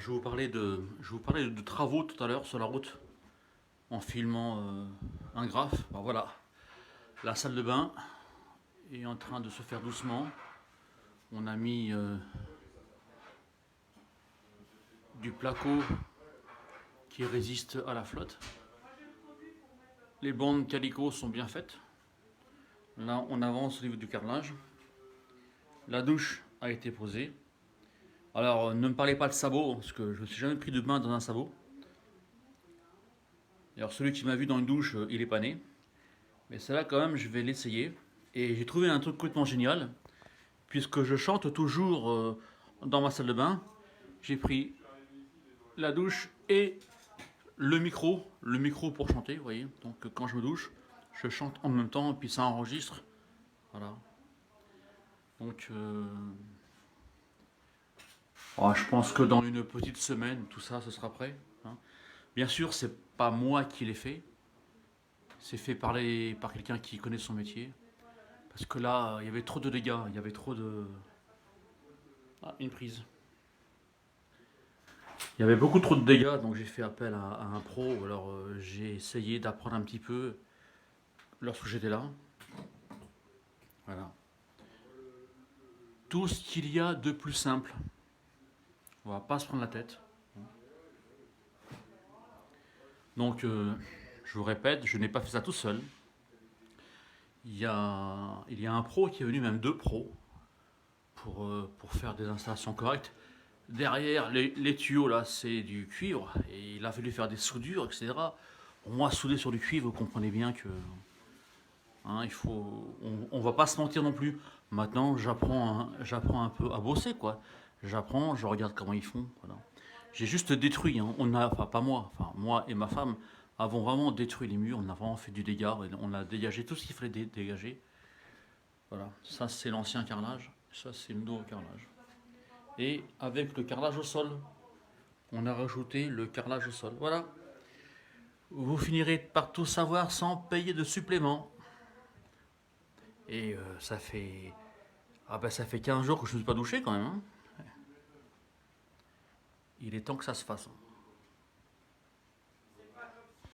Je vous parlais de travaux tout à l'heure sur la route en filmant un graphe. Ben voilà, la salle de bain est en train de se faire doucement. On a mis du placo qui résiste à la flotte. Les bandes calicot sont bien faites. Là, on avance au niveau du carrelage. La douche a été posée. Alors, ne me parlez pas de sabot, parce que je ne me suis jamais pris de bain dans un sabot. Alors, celui qui m'a vu dans une douche, il est pas né. Mais celle-là, quand même, je vais l'essayer. Et j'ai trouvé un truc complètement génial. Puisque je chante toujours dans ma salle de bain, j'ai pris la douche et le micro pour chanter, vous voyez. Donc quand je me douche, je chante en même temps, et puis ça enregistre. Voilà. Donc, je pense que dans une petite semaine, tout ça, ce sera prêt, hein. Bien sûr, c'est pas moi qui l'ai fait. C'est fait par quelqu'un qui connaît son métier. Parce que là, il y avait trop de dégâts, il y avait trop de... Ah, une prise. Il y avait beaucoup trop de dégâts, donc j'ai fait appel à un pro. Alors j'ai essayé d'apprendre un petit peu lorsque j'étais là. Voilà. Tout ce qu'il y a de plus simple. On va pas se prendre la tête. Donc je vous répète, je n'ai pas fait ça tout seul. Il y a un pro qui est venu, même deux pros, pour faire des installations correctes. Derrière, les tuyaux, là, c'est du cuivre. Et il a fallu faire des soudures, etc. Pour moi, souder sur du cuivre, vous comprenez bien que... hein, on va pas se mentir non plus. Maintenant, j'apprends un peu à bosser, quoi. J'apprends, je regarde comment ils font. Voilà. J'ai juste détruit, hein. Enfin pas moi, enfin moi et ma femme avons vraiment détruit les murs. On a vraiment fait du dégât. On a dégagé tout ce qu'il fallait dégager. Voilà. Ça c'est l'ancien carrelage. Ça c'est le nouveau carrelage. Et avec le carrelage au sol, on a rajouté le carrelage au sol. Voilà. Vous finirez par tout savoir sans payer de supplément. Et ça fait 15 jours que je ne me suis pas douché quand même, hein. Il est temps que ça se fasse.